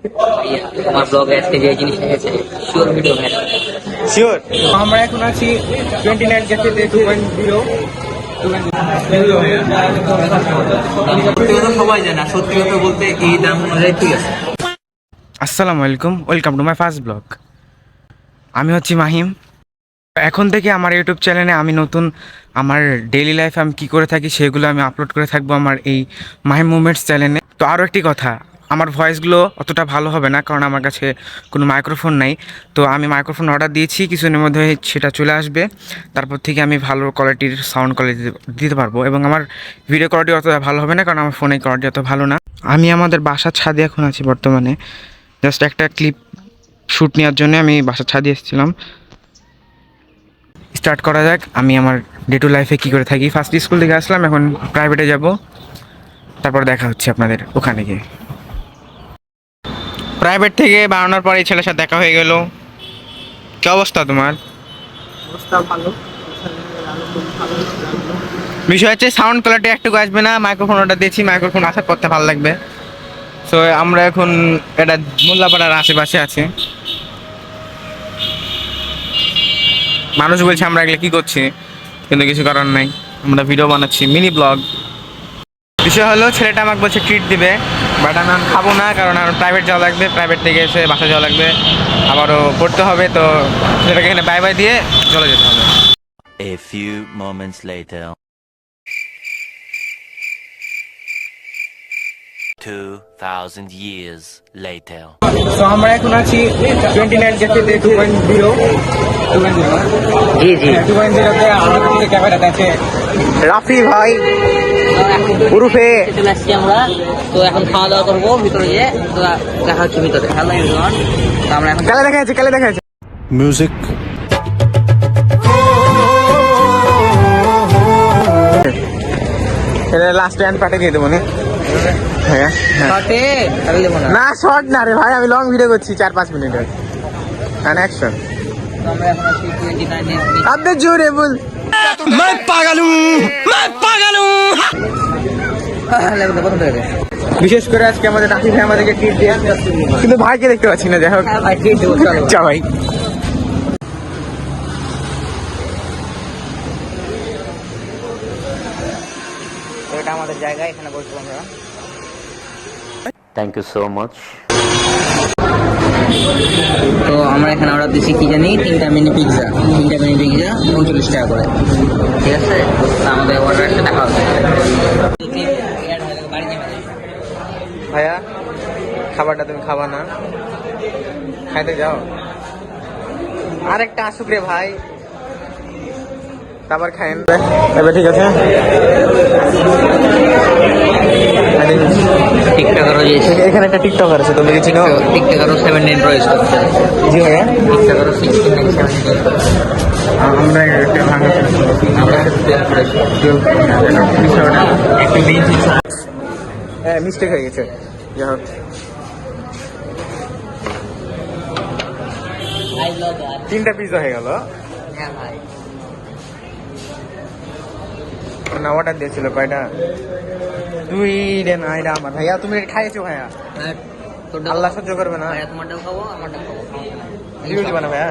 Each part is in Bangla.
আমার ব্লগে আজকে যে জিনিসটা হয়েছে শিওর ভিডিও ভাইরাল। শিওর আমরা এখন আছি 29 ক্যাফেতে 2.0। সত্যি কথা সবাই জানে, সত্যি কথা বলতে এই দাম অনুযায়ী ঠিক আছে। আসসালামু আলাইকুম, welcome to my first blog. আমি হচ্ছি মাহিম। এখন থেকে আমার ইউটিউব চ্যানেলে আমি নতুন আমার ডেইলি লাইফ আমি কী করে থাকি সেগুলো আমি আপলোড করে থাকবো আমার এই মাহিম মুভমেন্টস চ্যানেলে। তো আরও একটি কথা, আমার ভয়েসগুলো অতটা ভালো হবে না কারণ আমার কাছে কোনো মাইক্রোফোন নাই। তো আমি মাইক্রোফোন অর্ডার দিয়েছি, কিছুদিনের মধ্যে সেটা চলে আসবে। তারপর থেকে আমি ভালো কোয়ালিটির সাউন্ড কোয়ালিটি দিতে পারবো এবং আমার ভিডিও কোয়ালিটি অতটা ভালো হবে না কারণ আমার ফোনের কোয়ালিটি অত ভালো না। আমি আমাদের বাসার ছাদে এখন আছি বর্তমানে, জাস্ট একটা ক্লিপ শ্যুট নেওয়ার জন্য আমি বাসার ছাদে এসেছিলাম। স্টার্ট করা যাক, আমি আমার ডে টু লাইফে কী করে থাকি। ফার্স্ট স্কুল থেকে আসলাম, এখন প্রাইভেটে যাব, তারপর দেখা হচ্ছে আপনাদের ওখানে গিয়ে। প্রাইভেট থেকে বানানোর পরে এই ছেলের সাথে দেখা হয়ে গেল। কি অবস্থা তোমার? অবস্থা ভালো। বিষয় হচ্ছে সাউন্ড কোয়ালিটি একটু আসবে না, মাইক্রোফোন অর্ডার দিয়েছি, মাইক্রোফোন আসার করতে ভালো লাগবে। সো আমরা এখন এটা মোল্লাপাড়ার আশেপাশে আছি। মানুষ বলছে আমরা এগুলো কী করছি, কিন্তু কিছু করার নাই, আমরা ভিডিও বানাচ্ছি, মিনি ব্লগ। বিষয় হলো ছেলেটা আমাকে বলছে ট্রিট দিবে, বাট আমি খাবো না কারণ আমার প্রাইভেট যাওয়া লাগবে, প্রাইভেট থেকে এসে বাসা যাওয়া লাগবে, আবারও পড়তে হবে। তো ছেলেটাকে এখানে বাই বাই দিয়ে চলে যেতে হবে। A few moments later. 2000 years later. তো আমরা এখন আছি 29 ক্যাফেতে 2.0। জি জি 2.0তে আমাদের ক্যামেরাতে আছে রাফি ভাই উরুফে। চলে আসছি আমরা, তো এখন খাওয়া দাওয়া করবো ভিতরে গিয়ে, তো দেখা হচ্ছে ভিতরে। হ্যালো এভরিওয়ান, তো আমরা এখন কালে দেখা যাচ্ছে, কালে দেখা যাচ্ছে Music. এটা লাস্ট টাইম পাঠে দিয়ে দেবো না? হ্যাঁ শর্টে তাহলে দেবো না। না, শর্ট না রে ভাই, আমি লং ভিডিও করছি 4-5 মিনিটের। অ্যাকশন তো আমরা এখন আছি 29 আব্বে জোরে বল। मैं पागल हूं, मैं पागल हूं। প্রথম থেকে বিশেষ করে আজকে আমাদের রাফি ভাই আমাদেরকে ট্রিট দিয়ে, কিন্তু ভাইকে দেখতে পাচ্ছি না। যাই হোক, ভাই ট্রিট দেবো, চলো। চা ভাই। তো এটা আমাদের জায়গা, এখানে বসবো আমরা। Thank you so much. তো আমরা এখানে অর্ডার দিচ্ছি কি জানি, 3টা মিনি পিৎজা 39 টাকা করে, ঠিক আছে। তো আমাদের অর্ডার একটা দেখা হচ্ছে। ভাইয়া খাবারটা তুমি খাবা না, খাইতে যাও। আরেকটা আসুক রে ভাই, তারপর খাইন। এবার ঠিক আছে, টিকটকারও এখানে একটা টিকটকার আছে, তুমি কি চিনো? 79 রয়েছে। জি ভাইয়া, টিকটকারও 69 আমরা একটা ভাঙা হ্যাঁ মিস্টেক হয়ে গেছে। যাই হোক, তিনটা পিৎজা হয়ে গেল হ্যাঁ ভাই, না। অর্ডার দিয়েছিল কয়টা? 2 রে না, এটা আমার ভাইয়া, তুমি এটা খাইয়েছো ভাইয়া, আল্লাহ সহ্য করবে না। তোমারটাও খাবো, আমারটাও খাবো। ভিডিও দিবা না ভাইয়া?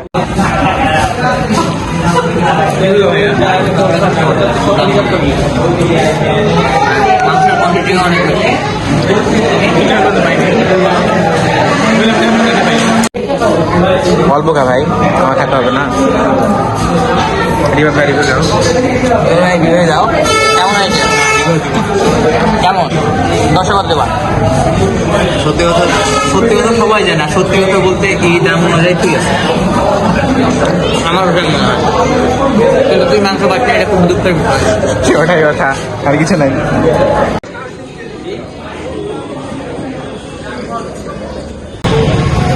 মাংসের কোয়ান্টিটি অনেক বেশি। অল্প খা ভাই, আমার খেতে হবে না। রিভার যাও, ভিডিও যাও। কেমন হয়েছে? কেমন 10 কত দেবা? সত্যি কথা সবাই জানে, সত্যি কথা বলতে এই দাম অনুযায়ী ঠিক আছে। আমার ওটাই মনে হয়, কিন্তু তুই মাংস পাচ্ছি, এটা খুব দুঃখের বিষয়। ওটাই কথা, আর কিছু নাই।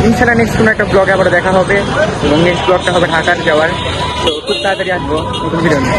ইনশাল্লাহ নেক্সট কোনো একটা ব্লগে আবার দেখা হবে, এবং নেক্সট ব্লগটা হবে ঢাকার যাওয়ার। তো খুব তাড়াতাড়ি আসবো নতুন ভিডিও নিয়ে।